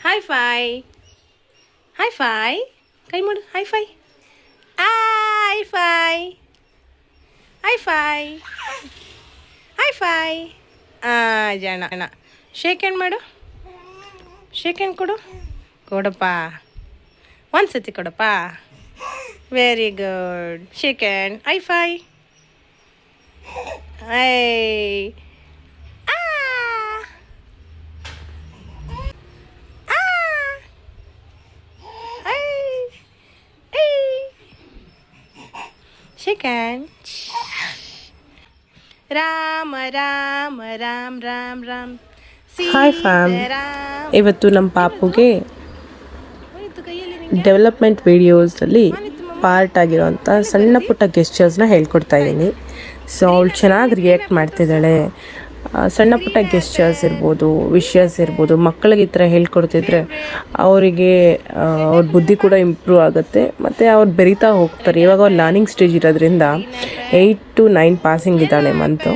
Hi five high five ಕೈ ಮಾಡು high five high five high five high five ಜಾಣ ಅಣ್ಣ ಶೇಕ್ ಹ್ಯಾಂಡ್ ಮಾಡು ಶೇಕ್ ಹ್ಯಾಂಡ್ ಕೊಡಪ್ಪ ಒಂದು ಸತಿ ಕೊಡಪ್ಪ very good shake hand high five I shake hand. Rama Rama Rama Rama Rama hi fam, ಇವತ್ತು ನಮ್ಮ ಪಾಪುಗೆ ಡೆವಲಪ್ಮೆಂಟ್ ವೀಡಿಯೋಸಲ್ಲಿ ಪಾರ್ಟ್ ಆಗಿರೋಂಥ ಸಣ್ಣ ಪುಟ್ಟ ಗೆಸ್ಚರ್ಸ್ನ ಹೇಳ್ಕೊಡ್ತಾ ಇದ್ದೀನಿ. ಸೊ ಅವಳು ಚೆನ್ನಾಗಿ ರಿಯಾಕ್ಟ್ ಮಾಡ್ತಿದ್ದಾಳೆ. ಸಣ್ಣ ಪುಟ್ಟ ಗೆಸ್ಚರ್ಸ್ ಇರ್ಬೋದು, ವಿಷಯಸ್ ಇರ್ಬೋದು, ಮಕ್ಕಳಿಗೆ ಈ ಥರ ಹೇಳ್ಕೊಡ್ತಿದ್ರೆ ಅವರಿಗೆ ಅವ್ರ ಬುದ್ಧಿ ಕೂಡ ಇಂಪ್ರೂವ್ ಆಗುತ್ತೆ ಮತ್ತು ಅವ್ರು ಬೆರೀತಾ ಹೋಗ್ತಾರೆ. ಇವಾಗ ಅವ್ರು ಲರ್ನಿಂಗ್ ಸ್ಟೇಜ್ ಇರೋದ್ರಿಂದ 8 to 9 ಪಾಸಿಂಗ್ ಇದ್ದಾಳೆ ಮಂತು.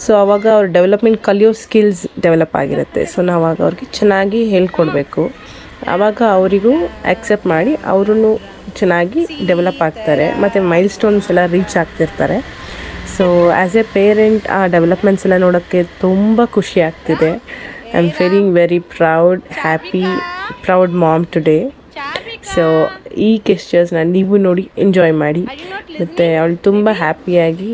ಸೊ ಅವಾಗ ಅವ್ರ ಡೆವಲಪ್ಮೆಂಟ್ ಕಲಿಯೋ ಸ್ಕಿಲ್ಸ್ ಡೆವಲಪ್ ಆಗಿರುತ್ತೆ. ಸೊ ನಾವಾಗ ಅವ್ರಿಗೆ ಚೆನ್ನಾಗಿ ಹೇಳ್ಕೊಡ್ಬೇಕು. ಆವಾಗ ಅವರಿಗೂ ಆಕ್ಸೆಪ್ಟ್ ಮಾಡಿ ಅವರು ಚೆನ್ನಾಗಿ ಡೆವಲಪ್ ಆಗ್ತಾರೆ ಮತ್ತು ಮೈಲ್ ಸ್ಟೋನ್ಸ್ ಎಲ್ಲ ರೀಚ್ ಆಗ್ತಿರ್ತಾರೆ. ಸೊ ಆ್ಯಸ್ ಎ ಪೇರೆಂಟ್ ಆ ಡೆವಲಪ್ಮೆಂಟ್ಸ್ ಎಲ್ಲ ನೋಡೋಕ್ಕೆ ತುಂಬ ಖುಷಿ ಆಗ್ತಿದೆ. I am feeling very proud mom today. So ಈ ಗೆಸ್ಚರ್ಸ್ನ ನೀವು ನೋಡಿ ಎಂಜಾಯ್ ಮಾಡಿ. ಮತ್ತು ಅವಳು ತುಂಬ ಹ್ಯಾಪಿಯಾಗಿ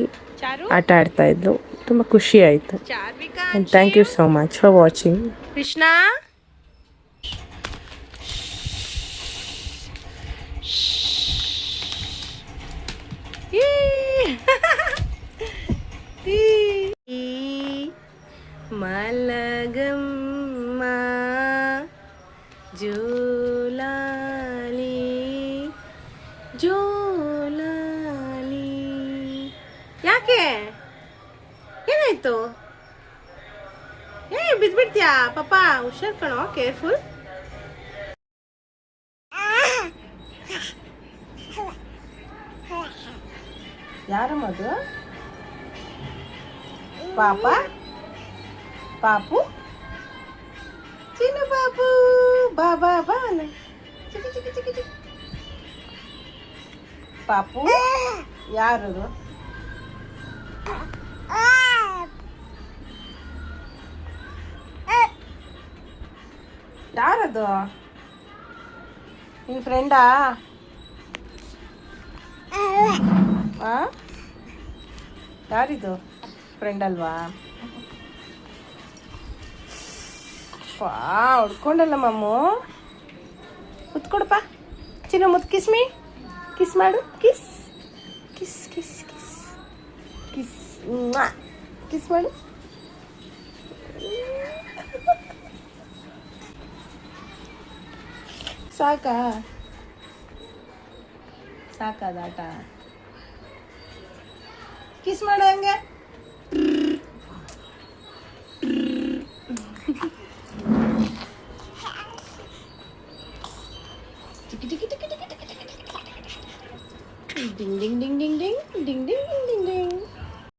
ಆಟ ಆಡ್ತಾಯಿದ್ಲು. ತುಂಬ ಖುಷಿ ಆಯಿತು. And thank you so much for watching. Krishna ಮಲಗಮ್ಮ ಜೋಲಾಲಿ ಜೋಲಾಲಿ. ಯಾಕೆ ಏನಾಯ್ತು? ಬಿದ್ಬಿಡ್ತೀಯಾ ಪಾಪ? ಹುಷಾರ್ ಕಣೋ, ಕೇರ್ಫುಲ್. ಯಾರಮ್ಮದು? ಪಾಪ ಪಾಪು ಚಿನ್ನು ಪಾಪು ಬಾ ಬಾ ಬಾ ಚಿಕ್ಕಿ ಚಿಕ್ಕಿ ಚಿಕ್ಕಿ ಚಿಕ್ಕಿ ಪಾಪು. ಯಾರದು? ಯಾರದು? ನಿನ್ನ ಫ್ರೆಂಡಾ? ಯಾರಿದು? ಫ್ರೆಂಡ್ ಅಲ್ವಾ? ಹೊಡ್ಕೊಂಡಲ್ಲ ಮಮ್ಮು. ಮುತ್ಕೊಡಪ್ಪ ಚಿನ್ನ, ಮುತ್ ಕಿಸ್ ಮೀ. ಕಿಸ್ ಮಾಡು. Kiss kiss kiss kiss kiss kiss ಮಾಡು. ಸಾಕಾದಾಟ. ಕಿಸ್ ಮಾಡು ಹಂಗೆ. Ding ding ding ding ding ding ding ding.